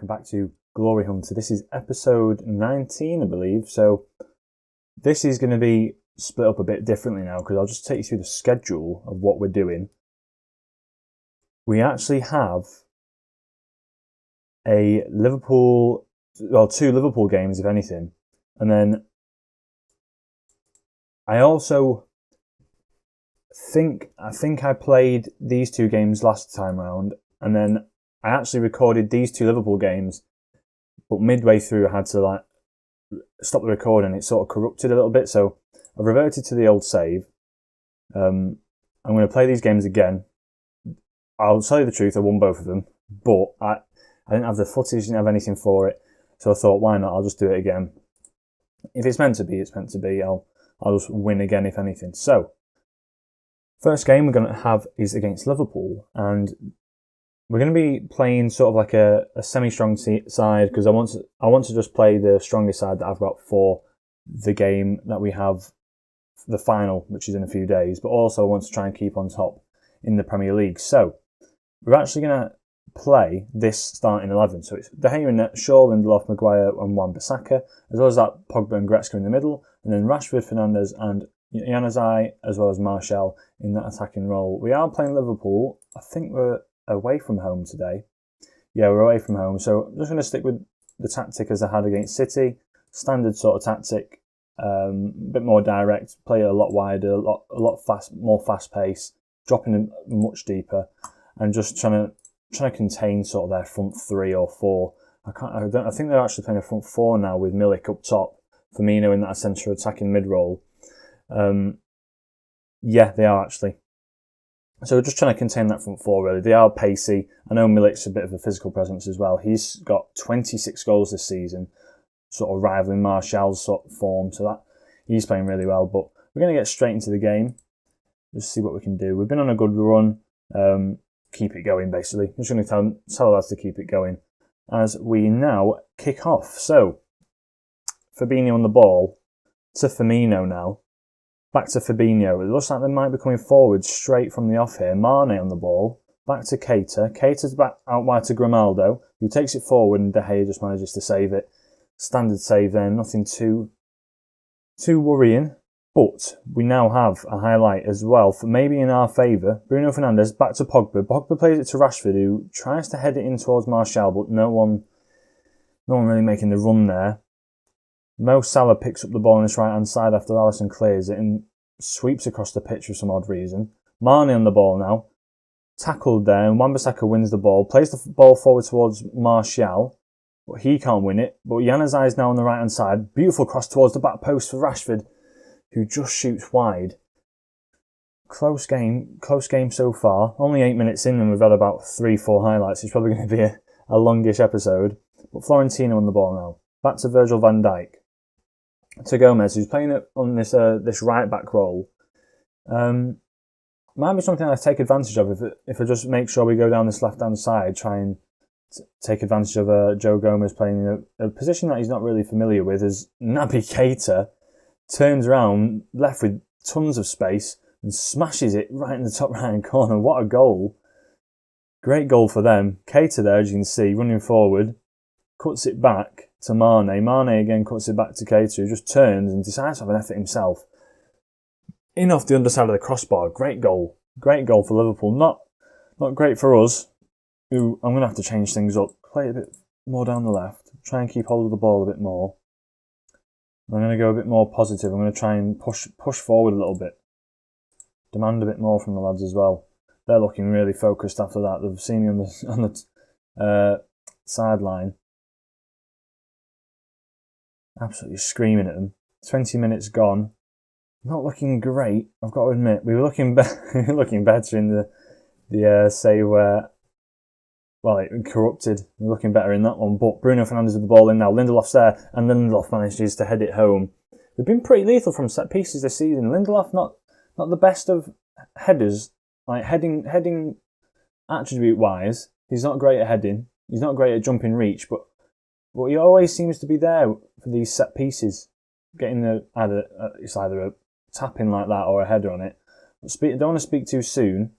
welcome back to Glory Hunter. This is episode 19, I believe. So this is going to be split up a bit differently now because I'll just take you through the schedule of what we're doing. We actually have two Liverpool games, if anything. And then I also think I played these two games last time round, and then I actually recorded these two Liverpool games, but midway through I had to stop the recording. It sort of corrupted a little bit, so I reverted to the old save. I'm going to play these games again. I'll tell you the truth, I won both of them, but I didn't have the footage, didn't have anything for it, so I thought, why not? I'll just do it again. If it's meant to be, it's meant to be. I'll just win again, if anything. So, first game we're going to have is against Liverpool, and we're going to be playing sort of like a semi-strong side because I want to just play the strongest side that I've got for the game that we have, the final, which is in a few days, but also I want to try and keep on top in the Premier League. So, we're actually going to play this starting 11. So it's De Gea in net, Shaw, Lindelof, Maguire and Wan-Bissaka, as well as that Pogba and Goretzka in the middle, and then Rashford, Fernandes and Haymanager, as well as Martial in that attacking role. We are playing Liverpool. I think we're away from home today. Yeah, we're away from home. So I'm just going to stick with the tactic as I had against City. Standard sort of tactic, a bit more direct, play it a lot wider, a lot more fast pace, dropping them much deeper, and just trying to contain sort of their front three or four. I think they're actually playing a front four now with Milik up top, Firmino in that centre attacking mid role. Yeah, they are actually. So we're just trying to contain that front four, really. They are pacey. I know Milik's a bit of a physical presence as well. He's got 26 goals this season, sort of rivaling Martial's sort of form. So that he's playing really well. But we're going to get straight into the game. Just see what we can do. We've been on a good run. Keep it going, basically. I'm just going to tell us to keep it going as we now kick off. So, Fabinho on the ball to Firmino now. Back to Fabinho. It looks like they might be coming forward straight from the off here. Mane on the ball. Back to Keita. Keita's back out wide to Grimaldo, who takes it forward, and De Gea just manages to save it. Standard save there. Nothing too worrying. But we now have a highlight as well, for maybe in our favour. Bruno Fernandes back to Pogba. Pogba plays it to Rashford, who tries to head it in towards Martial, but no one really making the run there. Mo Salah picks up the ball on his right-hand side after Alisson clears it and sweeps across the pitch for some odd reason. Mane on the ball now. Tackled there, and Wan-Bissaka wins the ball. Plays the ball forward towards Martial, but he can't win it. But Haymanager is now on the right-hand side. Beautiful cross towards the back post for Rashford, who just shoots wide. Close game so far. Only 8 minutes in and we've had about 3-4 highlights. It's probably going to be a longish episode. But Florentino on the ball now. Back to Virgil van Dijk. To Gomez, who's playing it on this right back role. Might be something I take advantage of if I just make sure we go down this left hand side, try and take advantage of Joe Gomez playing in a position that he's not really familiar with. As Naby Keita turns around, left with tons of space, and smashes it right in the top right-hand corner. What a goal. Great goal for them. Keita there, as you can see, running forward, cuts it back to Mane. Mane again cuts it back to Keita, who just turns and decides to have an effort himself. In off the underside of the crossbar. Great goal. Great goal for Liverpool. Not great for us, who I'm going to have to change things up. Play it a bit more down the left. Try and keep hold of the ball a bit more. I'm going to go a bit more positive. I'm going to try and push forward a little bit. Demand a bit more from the lads as well. They're looking really focused after that. They've seen me on the sideline. Absolutely screaming at them. 20 minutes gone. Not looking great, I've got to admit. We were looking better in the save where, well, it corrupted. We're looking better in that one. But Bruno Fernandes with the ball in now. Lindelof's there, and Lindelof manages to head it home. We've been pretty lethal from set pieces this season. Lindelof not the best of headers, like heading attribute wise. He's not great at heading. He's not great at jumping reach, but he always seems to be there for these set pieces, getting it's either a tap in like that or a header on it. I don't want to speak too soon,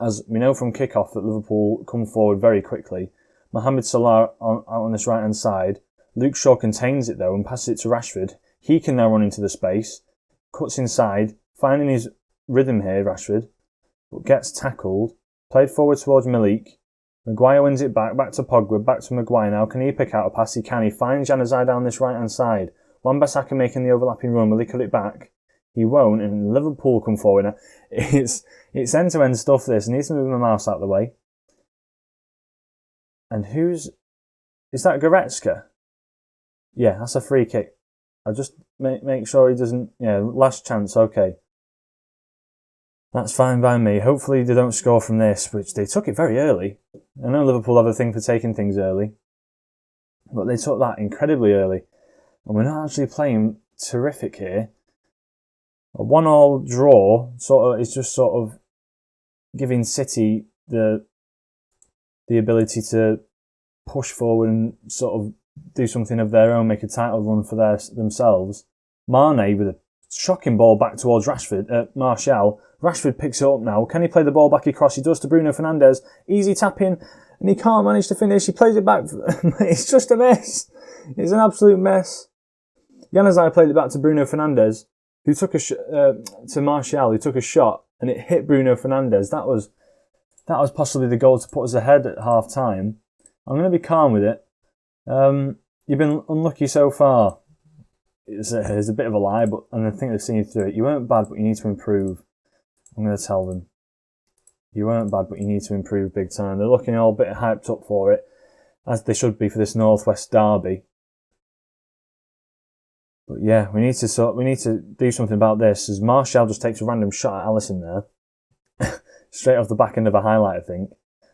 as we know from kick-off that Liverpool come forward very quickly. Mohamed Salah out on this right-hand side. Luke Shaw contains it though and passes it to Rashford. He can now run into the space, cuts inside, finding his rhythm here, Rashford, but gets tackled, played forward towards Malik. Maguire wins it back to Pogba, back to Maguire now. Can he pick out a pass? He can. He finds Januzaj down this right-hand side. Wan-Bissaka making the overlapping run. Will he cut it back? He won't, and Liverpool come forward now. It's end-to-end stuff, this. I need to move my mouse out of the way. And is that Goretzka? Yeah, that's a free kick. I'll just make sure he doesn't... Yeah, last chance, okay. That's fine by me. Hopefully they don't score from this, which they took it very early. I know Liverpool have a thing for taking things early, but they took that incredibly early. And we're not actually playing terrific here. A 1-1 draw is just sort of giving City the ability to push forward and sort of do something of their own, make a title run for themselves. Mane with a shocking ball back towards Martial. Rashford picks it up now. Can he play the ball back across? He does to Bruno Fernandes. Easy tapping, and he can't manage to finish. He plays it back. It's just a mess. It's an absolute mess. Januzaj played it back to Bruno Fernandes, who took to Martial, who took a shot, and it hit Bruno Fernandes. That was possibly the goal to put us ahead at half time. I'm going to be calm with it. You've been unlucky so far. It's a bit of a lie, but and I think they've seen you through it. You weren't bad, but you need to improve. I'm going to tell them. You weren't bad, but you need to improve big time. They're looking all a bit hyped up for it, as they should be for this Northwest derby. But yeah, we need to do something about this, as Martial just takes a random shot at Alisson there. Straight off the back end of a highlight, I think.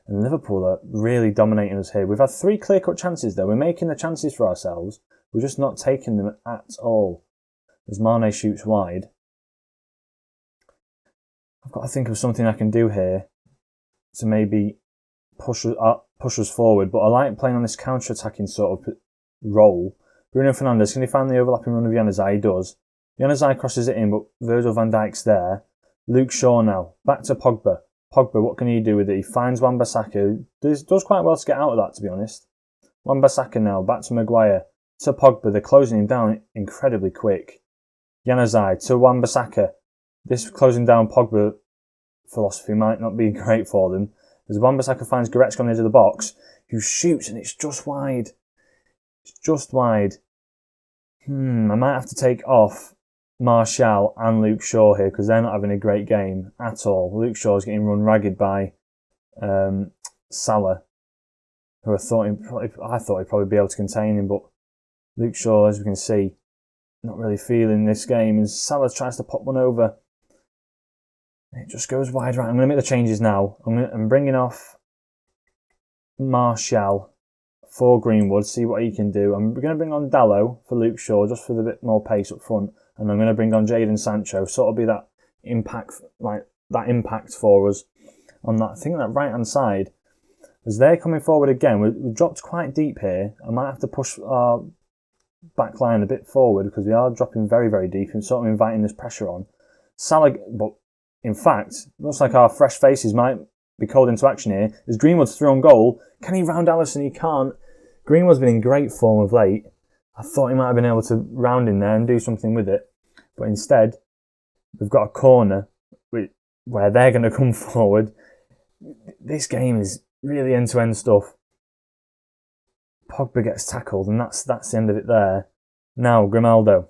And Liverpool are really dominating us here. We've had 3 clear-cut chances, though. We're making the chances for ourselves. We're just not taking them at all. As Mane shoots wide. I've got to think of something I can do here to maybe push us forward. But I like playing on this counter-attacking sort of role. Bruno Fernandes, can he find the overlapping run of Januzaj? He does. Januzaj crosses it in, but Virgil van Dijk's there. Luke Shaw now. Back to Pogba. Pogba, what can he do with it? He finds Wan-Bissaka. Does quite well to get out of that, to be honest. Wan-Bissaka now. Back to Maguire. To Pogba. They're closing him down incredibly quick. Januzaj to Wan-Bissaka. This closing down Pogba philosophy might not be great for them. As Wan-Bissaka finds Goretzka on the edge of the box, who shoots, and it's just wide. It's just wide. I might have to take off Martial and Luke Shaw here, because they're not having a great game at all. Luke Shaw's getting run ragged by Salah, who I thought he'd probably be able to contain him, but Luke Shaw, as we can see, not really feeling this game, and Salah tries to pop one over. It just goes wide right. I'm going to make the changes now. I'm bringing off Martial for Greenwood, see what he can do. I'm going to bring on Dalot for Luke Shaw, just for the bit more pace up front. And I'm going to bring on Jadon Sancho, sort of be that impact for us on that. I think that right-hand side, as they're coming forward again, we've dropped quite deep here. I might have to push our back line a bit forward, because we are dropping very, very deep and sort of inviting this pressure on. Salah, but in fact, looks like our fresh faces might be called into action here. As Greenwood's through on goal, can he round Alisson? He can't. Greenwood's been in great form of late. I thought he might have been able to round in there and do something with it. But instead, we've got a corner where they're going to come forward. This game is really end-to-end stuff. Pogba gets tackled, and that's the end of it there. Now, Grimaldo.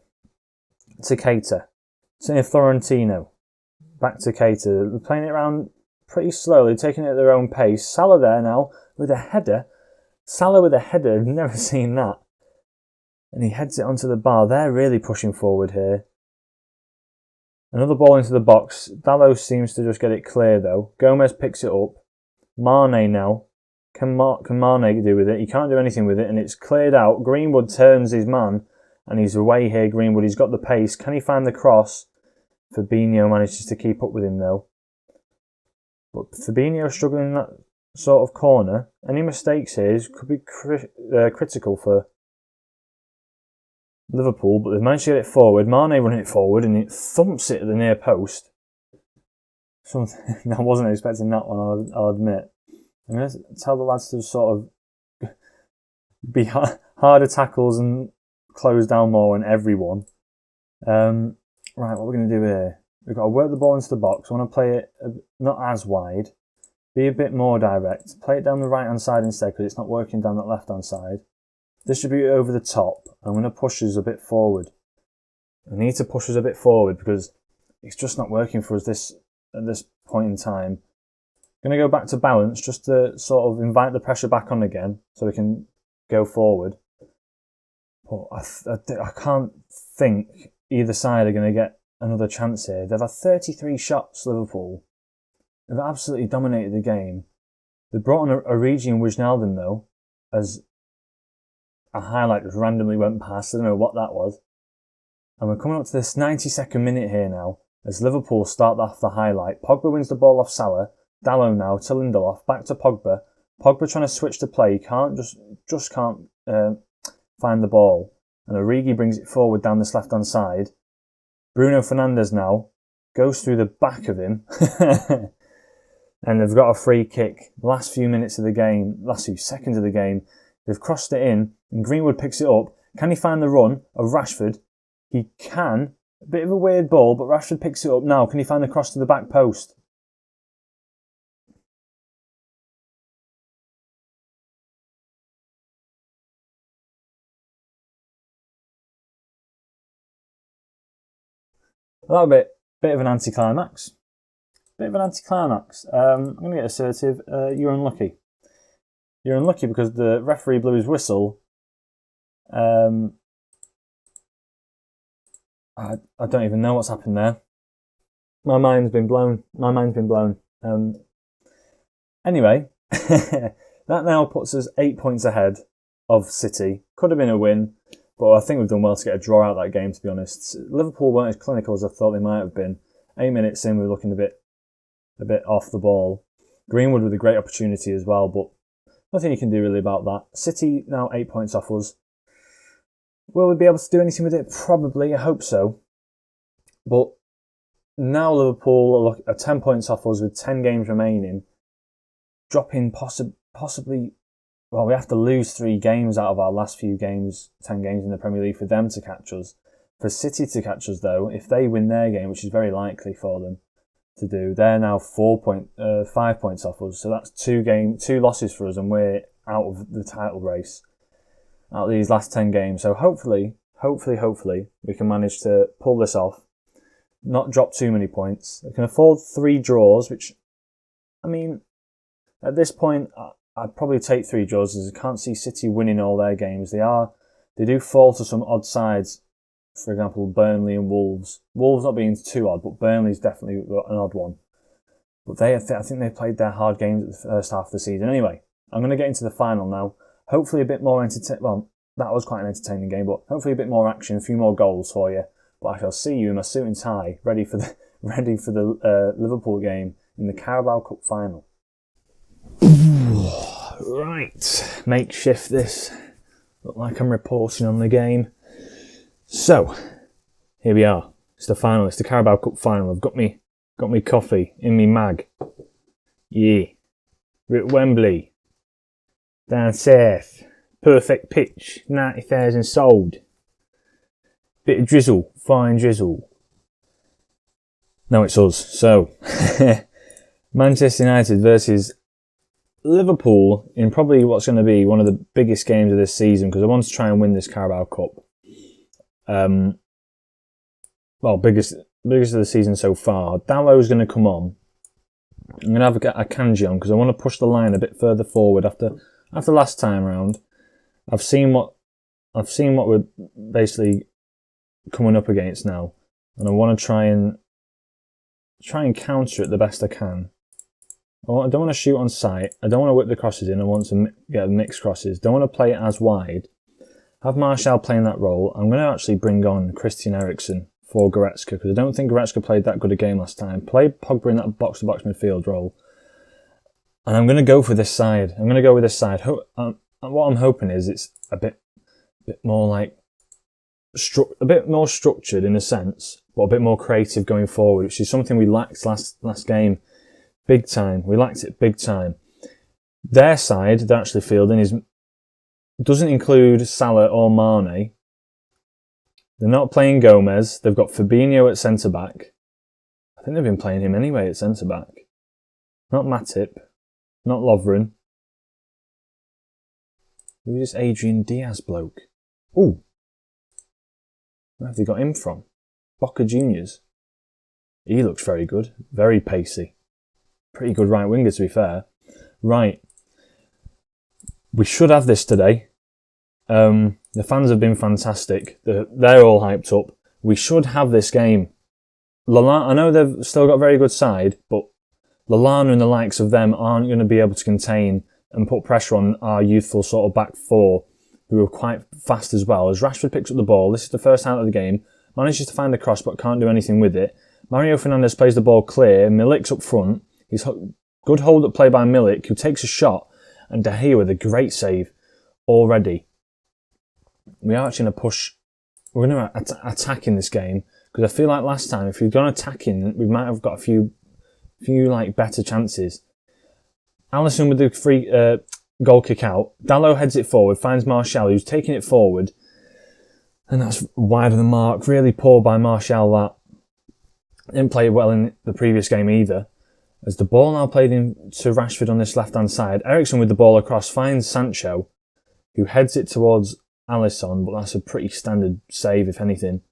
To Keita. To Florentino. Back to Keita. They're playing it around pretty slowly, taking it at their own pace. Salah there now with a header. Salah with a header, I've never seen that. And he heads it onto the bar. They're really pushing forward here. Another ball into the box. Dalot seems to just get it clear though. Gomez picks it up. Mane now. Can Mane do with it? He can't do anything with it, and it's cleared out. Greenwood turns his man, and he's away here. Greenwood, he's got the pace. Can he find the cross? Fabinho manages to keep up with him though. But Fabinho struggling in that sort of corner. Any mistakes here could be critical for Liverpool, but they've managed to get it forward. Mane running it forward, and it thumps it at the near post. Something I wasn't expecting that one, I'll admit. I'm going to tell the lads to sort of be harder tackles and close down more on everyone. Right, what we're going to do here? We've got to work the ball into the box. I want to play it not as wide. Be a bit more direct. Play it down the right-hand side instead because it's not working down that left-hand side. Distribute it over the top. I'm going to push us a bit forward. I need to push us a bit forward because it's just not working for us at this point in time. I'm going to go back to balance just to sort of invite the pressure back on again so we can go forward. But I can't think either side are going to get another chance here. They've had 33 shots, Liverpool. They've absolutely dominated the game. They brought on Origi and Wijnaldum though, as a highlight just randomly went past. I don't know what that was. And we're coming up to this 92nd minute here now, as Liverpool start off the highlight. Pogba wins the ball off Salah. Dalot now to Lindelof, back to Pogba. Pogba trying to switch to play. He can't just can't find the ball. And Origi brings it forward down this left-hand side. Bruno Fernandes now goes through the back of him. And they've got a free kick. Last few minutes of the game, last few seconds of the game, they've crossed it in, and Greenwood picks it up. Can he find the run of Rashford? He can. A bit of a weird ball, but Rashford picks it up now. Can he find the cross to the back post? A little bit of an anticlimax. I'm going to get assertive. You're unlucky. You're unlucky because the referee blew his whistle. I don't even know what's happened there. My mind's been blown. Anyway, that now puts us 8 points ahead of City. Could have been a win, but I think we've done well to get a draw out of that game, to be honest. Liverpool weren't as clinical as I thought they might have been. 8 minutes in, we were looking a bit off the ball. Greenwood with a great opportunity as well, but nothing you can do really about that. City now 8 points off us. Will we be able to do anything with it? Probably, I hope so. But now Liverpool are 10 points off us with 10 games remaining. Dropping possibly, well, we have to lose 3 games out of our last few games, 10 games in the Premier League for them to catch us. For City to catch us though, if they win their game, which is very likely for them to do, they're now 5 points off us. So that's 2 losses for us, and we're out of the title race out of these last 10 games. So hopefully we can manage to pull this off, not drop too many points. We can afford 3 draws, which, I mean, at this point, I'd probably take 3 draws, as I can't see City winning all their games. They do fall to some odd sides. For example, Burnley and Wolves. Wolves not being too odd, but Burnley's definitely an odd one. But I think they played their hard games at the first half of the season. Anyway, I'm going to get into the final now. Hopefully a bit more entertaining. Well, that was quite an entertaining game, but hopefully a bit more action, a few more goals for you. But I shall see you in my suit and tie, ready for the Liverpool game in the Carabao Cup final. Right, makeshift this. Look like I'm reporting on the game. So, here we are. It's the final. It's the Carabao Cup final. I've got me coffee in me mag. Yeah. We're at Wembley. Down south. Perfect pitch. 90,000 sold. Bit of drizzle. Fine drizzle. No, it's us. So, Manchester United versus Liverpool in probably what's going to be one of the biggest games of this season, because I want to try and win this Carabao Cup. Biggest of the season so far. Dalot's going to come on. I'm going to have a Kanji on because I want to push the line a bit further forward after last time round. I've seen what we're basically coming up against now, and I want to try and counter it the best I can. I don't want to shoot on sight. I don't want to whip the crosses in. I want to get mixed crosses. Don't want to play it as wide. Have Martial playing that role. I'm going to actually bring on Christian Eriksen for Goretzka, because I don't think Goretzka played that good a game last time. Play Pogba in that box-to-box midfield role. And I'm going to go for this side. What I'm hoping is it's a bit more like a bit more structured in a sense, but a bit more creative going forward, which is something we lacked last game. Big time. We lacked it big time. Their side, they're actually fielding, is doesn't include Salah or Mane. They're not playing Gomez. They've got Fabinho at centre-back. I think they've been playing him anyway at centre-back. Not Matip. Not Lovren. Who's this Adrian Diaz bloke? Ooh. Where have they got him from? Boca Juniors. He looks very good. Very pacey. Pretty good right winger, to be fair. Right. We should have this today. The fans have been fantastic. They're all hyped up. We should have this game. I know they've still got a very good side, but Lallana and the likes of them aren't going to be able to contain and put pressure on our youthful sort of back four, who are quite fast as well. As Rashford picks up the ball, this is the first out of the game, manages to find the cross but can't do anything with it. Mario Fernandes plays the ball clear, Milik's up front. He's good hold-up play by Milik, who takes a shot, and De Gea with a great save already. We are actually going to push. We're going to attack in this game, because I feel like last time, if we'd gone attacking, we might have got a few like better chances. Alisson with the free goal kick out. Dalot heads it forward, finds Martial, who's taking it forward, and that's wide of the mark. Really poor by Martial. That didn't play well in the previous game either. As the ball now played in to Rashford on this left-hand side, Eriksen with the ball across finds Sancho, who heads it towards Alisson, but that's a pretty standard save, if anything.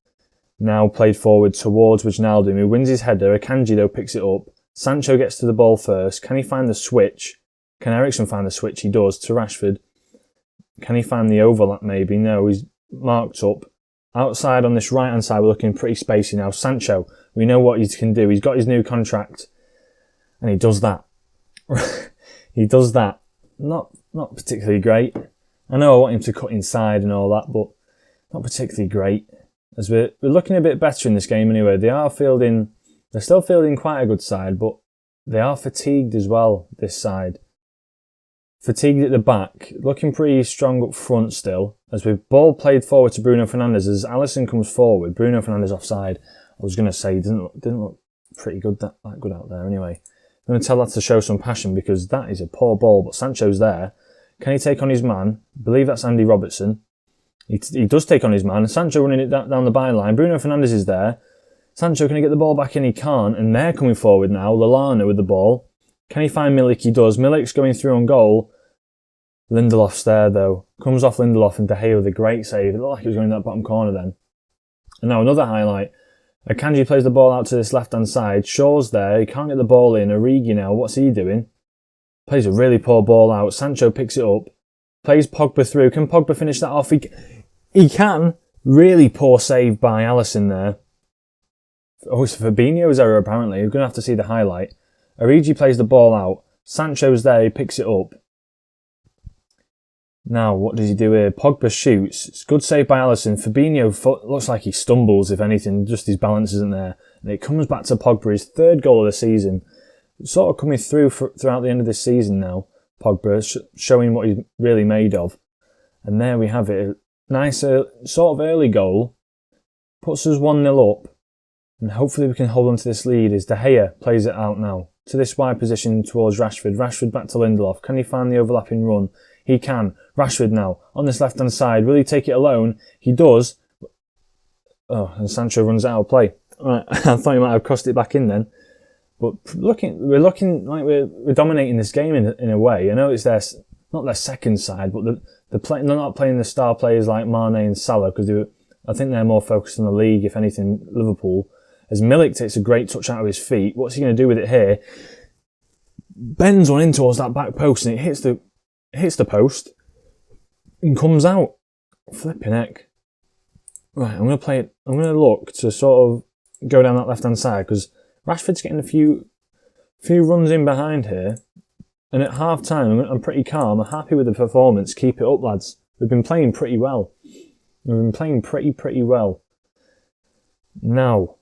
Now played forward towards Wijnaldum, who wins his header. Akanji, though, picks it up. Sancho gets to the ball first. Can he find the switch? Can Eriksen find the switch? He does, to Rashford. Can he find the overlap, maybe? No, he's marked up. Outside on this right-hand side, we're looking pretty spacey now. Sancho, we know what he can do. He's got his new contract. And he does that. He does that. Not particularly great. I know I want him to cut inside and all that, but not particularly great. As we're looking a bit better in this game anyway. They're still fielding quite a good side, but they are fatigued as well, this side. Fatigued at the back, looking pretty strong up front still. As we've ball played forward to Bruno Fernandes, as Alisson comes forward, Bruno Fernandes offside. I was going to say, he didn't look pretty good, that good out there anyway. I'm going to tell that to show some passion, because that is a poor ball, but Sancho's there. Can he take on his man? I believe that's Andy Robertson. He does take on his man. Sancho running it down the byline. Bruno Fernandes is there. Sancho, can he get the ball back in? He can't. And they're coming forward now. Lallana with the ball. Can he find Milik? He does. Milik's going through on goal. Lindelof's there, though. Comes off Lindelof, and De Gea with a great save. It looked like he was going in that bottom corner then. And now another highlight. Akanji plays the ball out to this left-hand side. Shaw's there. He can't get the ball in. Origi now. What's he doing? Plays a really poor ball out. Sancho picks it up. Plays Pogba through. Can Pogba finish that off? He can. Really poor save by Alisson there. Oh, it's Fabinho's error apparently. You're going to have to see the highlight. Origi plays the ball out. Sancho's there. He picks it up. Now, what does he do here? Pogba shoots. It's good save by Alisson. Fabinho looks like he stumbles, if anything. Just his balance isn't there. And it comes back to Pogba, his third goal of the season. Sort of coming through throughout the end of this season now. Pogba showing what he's really made of. And there we have it. A nice sort of early goal. Puts us 1-0 up. And hopefully we can hold on to this lead as De Gea plays it out now. To this wide position towards Rashford. Rashford back to Lindelof. Can he find the overlapping run? He can. Rashford now on this left-hand side. Will he take it alone? He does. Oh, and Sancho runs out of play. Right, I thought he might have crossed it back in then. But we're looking like we're dominating this game in a way. I know it's not their second side, but they're not playing the star players like Mane and Salah, because I think they're more focused on the league, if anything, Liverpool. As Milik takes a great touch out of his feet, what's he going to do with it here? Bends one in towards that back post, and it hits the post and comes out. Flipping heck. Right, I'm going to play it. I'm going to look to sort of go down that left-hand side, because Rashford's getting a few runs in behind here. And at half-time, I'm pretty calm. I'm happy with the performance. Keep it up, lads. We've been playing pretty well. We've been playing pretty well. Now,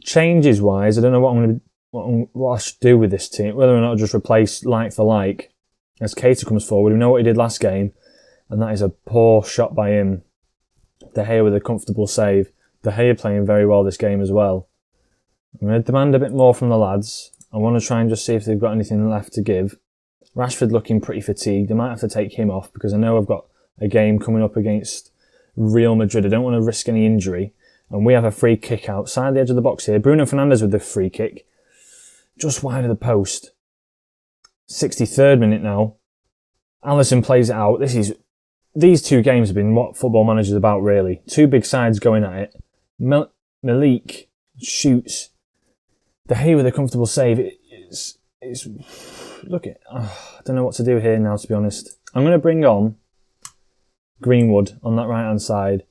changes-wise, I don't know what I should do with this team. Whether or not I'll just replace like for like. As Keita comes forward, we know what he did last game. And that is a poor shot by him. De Gea with a comfortable save. De Gea playing very well this game as well. I'm going to demand a bit more from the lads. I want to try and just see if they've got anything left to give. Rashford looking pretty fatigued. I might have to take him off, because I know I've got a game coming up against Real Madrid. I don't want to risk any injury. And we have a free kick outside the edge of the box here. Bruno Fernandes with the free kick. Just wide of the post. 63rd minute now. Alisson plays it out. These two games have been what Football Manager's about, really. Two big sides going at it. Malik shoots. De Gea with a comfortable save. Look at. I don't know what to do here now, to be honest. I'm going to bring on Greenwood on that right hand side.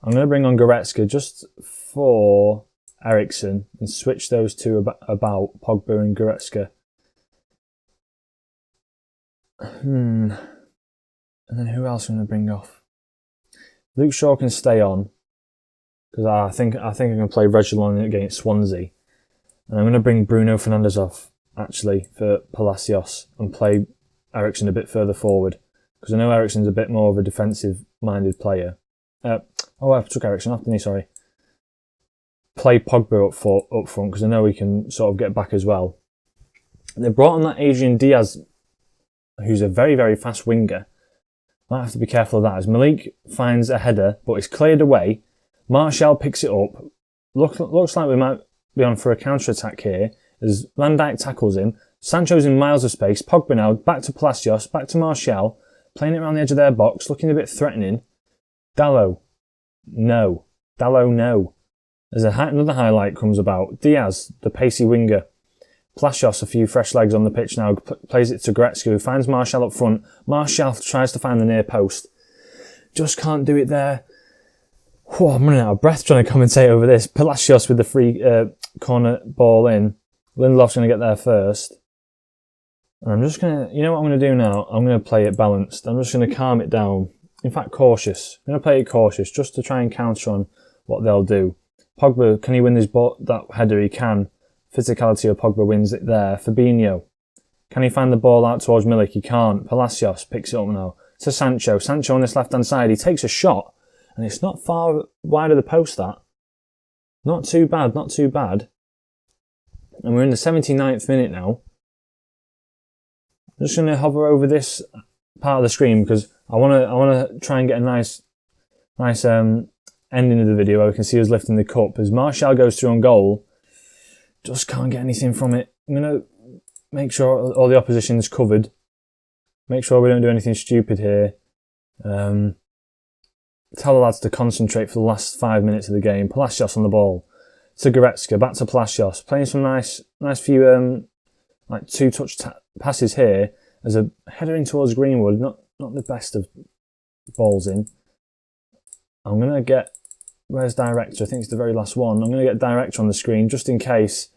I'm going to bring on Goretzka just for Eriksen and switch those two about Pogba and Goretzka. And then who else am I going to bring off? Luke Shaw can stay on because I think I'm going to play Reguilon against Swansea, and I'm going to bring Bruno Fernandes off actually for Palacios and play Eriksen a bit further forward because I know Eriksen's a bit more of a defensive-minded player. I took Eriksen off, didn't he? Sorry. Play Pogba up front because I know he can sort of get back as well. They brought on that Adrian Diaz, who's a very, very fast winger. Might have to be careful of that as Malik finds a header, but it's cleared away. Martial picks it up. Looks like we might be on for a counter-attack here as Van Dijk tackles him. Sancho's in miles of space. Pogba now, back to Palacios, back to Martial, playing it around the edge of their box, looking a bit threatening. Dalot, no. As another highlight comes about. Diaz, the pacey winger. Palacios, a few fresh legs on the pitch now, plays it to Goretzka, who finds Martial up front. Martial tries to find the near post. Just can't do it there. I'm running out of breath trying to commentate over this. Palacios with the free corner ball in. Lindelof's going to get there first. And I'm just going to, you know what I'm going to do now? I'm going to play it balanced. I'm just going to calm it down. In fact, cautious. I'm going to play it cautious just to try and counter on what they'll do. Pogba, can he win this ball? That header? He can. Physicality of Pogba wins it there. Fabinho. Can he find the ball out towards Milik? He can't. Palacios picks it up now. To Sancho. Sancho on this left-hand side. He takes a shot. And it's not far wide of the post, that. Not too bad. And we're in the 79th minute now. I'm just going to hover over this part of the screen because I want to try and get a nice ending of the video where we can see us lifting the cup. As Martial goes through on goal, just can't get anything from it. I'm going to make sure all the opposition's covered. Make sure we don't do anything stupid here. Tell the lads to concentrate for the last 5 minutes of the game. Palacios on the ball. To Goretzka, back to Palacios. Playing some nice few like two-touch passes here. As a header in towards Greenwood. Not the best of balls in. I'm going to get... Where's Director? I think it's the very last one. I'm going to get Director on the screen just in case.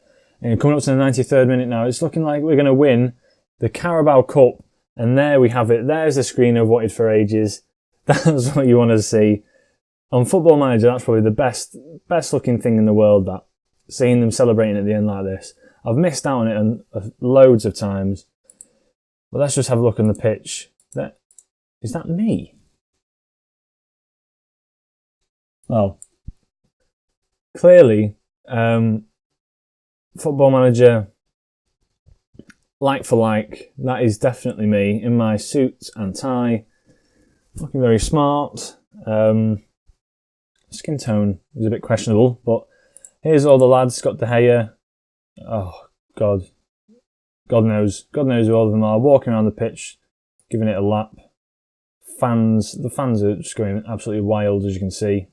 And coming up to the 93rd minute now. It's looking like we're going to win the Carabao Cup. And there we have it. There's the screen I've wanted for ages. That's what you want to see. On Football Manager, that's probably the best looking thing in the world, that. Seeing them celebrating at the end like this. I've missed out on it loads of times. But let's just have a look on the pitch. Is that me? Well, clearly, Football Manager, like for like, that is definitely me in my suit and tie. Looking very smart. Skin tone is a bit questionable, but here's all the lads. Got De Gea. Oh, God. God knows who all of them are. Walking around the pitch, giving it a lap. The fans are just going absolutely wild, as you can see.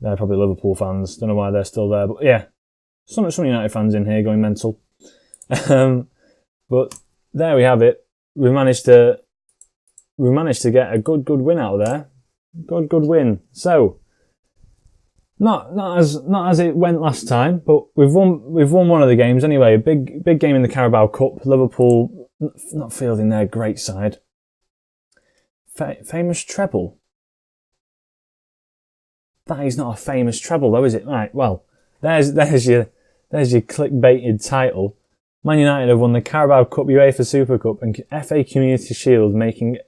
They're probably Liverpool fans. Don't know why they're still there, but yeah. Some United fans in here going mental. But there we have it. We managed to get a good win out of there. Good win. So not as it went last time, but we've won one of the games anyway. A big game in the Carabao Cup. Liverpool not fielding their great side. Famous treble. That is not a famous treble though, is it? Right. Well, there's your clickbaited title. Man United have won the Carabao Cup, UEFA Super Cup, and FA Community Shield, making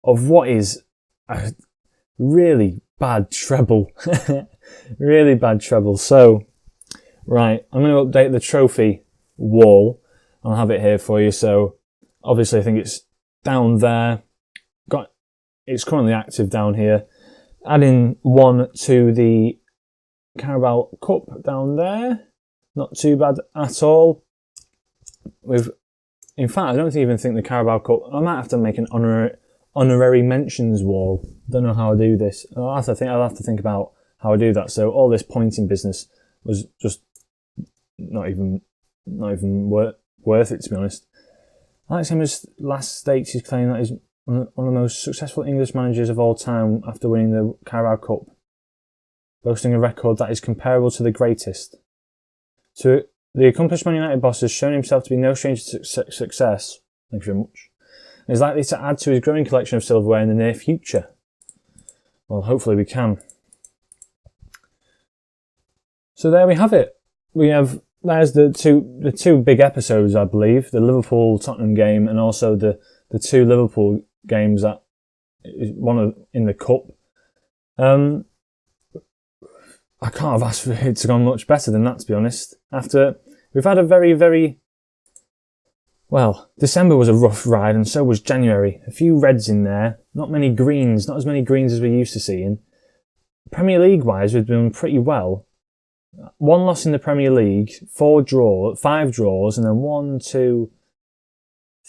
of what is a really bad treble. Really bad treble. So, right, I'm going to update the trophy wall. I'll have it here for you. So, obviously, I think it's down there. it's currently active down here. Adding one to the Carabao Cup down there. Not too bad at all. In fact, I don't even think the Carabao Cup... I might have to make an honorary mentions wall. Don't know how I do this. I'll have to think about how I do that. So all this pointing business was just not even worth it, to be honest. Alex Haymanager's last stakes, he's claiming that he's one of the most successful English managers of all time after winning the Carabao Cup, boasting a record that is comparable to the greatest. So the accomplished Man United boss has shown himself to be no stranger to success. Thank you very much. And is likely to add to his growing collection of silverware in the near future. Well, hopefully we can. So there we have it. There's the two big episodes, I believe, the Liverpool-Tottenham game and also the two Liverpool games that in the cup. I can't have asked for it to go much better than that, to be honest. We've had a very December was a rough ride, and so was January. A few reds in there, not many greens, not as many greens as we're used to seeing. Premier League wise, we've done pretty well. One loss in the Premier League, 5 draws, and then 1, 2,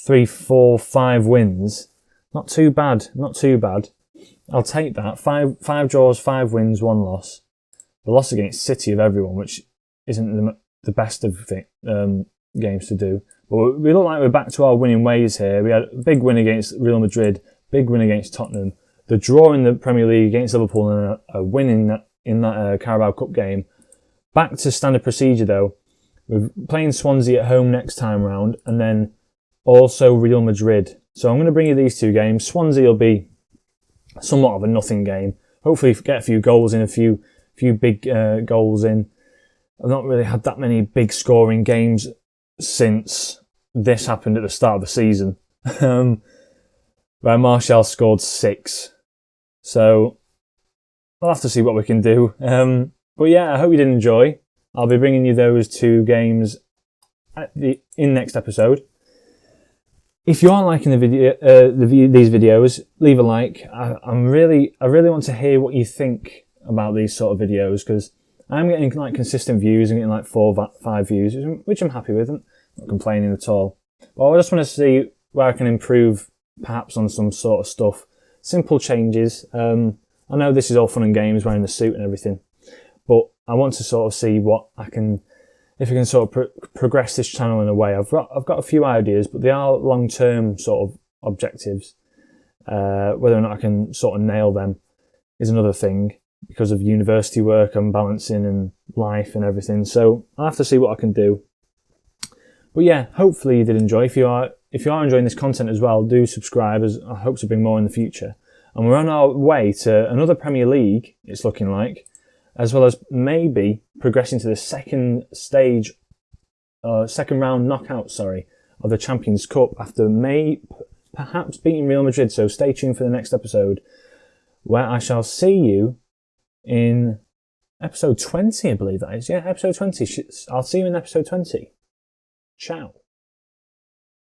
3, 4, 5 wins. Not too bad. I'll take that. 5 draws, 5 wins, 1 loss. The loss against City of everyone, which isn't the best of games to do. But we look like we're back to our winning ways here. We had a big win against Real Madrid, big win against Tottenham, the draw in the Premier League against Liverpool, and a win in that Carabao Cup game. Back to standard procedure though. We're playing Swansea at home next time round, and then also Real Madrid. So I'm going to bring you these two games. Swansea will be somewhat of a nothing game. Hopefully get a few goals in, a few big goals in. I've not really had that many big scoring games since this happened at the start of the season, where Martial scored 6. So we'll have to see what we can do. But yeah, I hope you did enjoy. I'll be bringing you those two games in next episode. If you are liking these videos, leave a like. I really want to hear what you think about these sort of videos, because I'm getting like consistent views. I'm getting like 4, 5 views, which I'm happy with. I'm not complaining at all. But I just want to see where I can improve, perhaps on some sort of stuff. Simple changes. I know this is all fun and games, wearing the suit and everything, but I want to sort of see what I can, if I can sort of progress this channel in a way. I've got a few ideas, but they are long-term sort of objectives. Whether or not I can sort of nail them is another thing, because of university work I'm balancing and life and everything. So I'll have to see what I can do. But yeah, hopefully you did enjoy. If you are enjoying this content as well, do subscribe, as I hope to bring more in the future. And we're on our way to another Premier League, it's looking like, as well as maybe progressing to the second round knockout, of the Champions Cup after perhaps beating Real Madrid. So stay tuned for the next episode, where I shall see you in episode 20, I believe that is. Yeah, episode 20. I'll see you in episode 20. Ciao.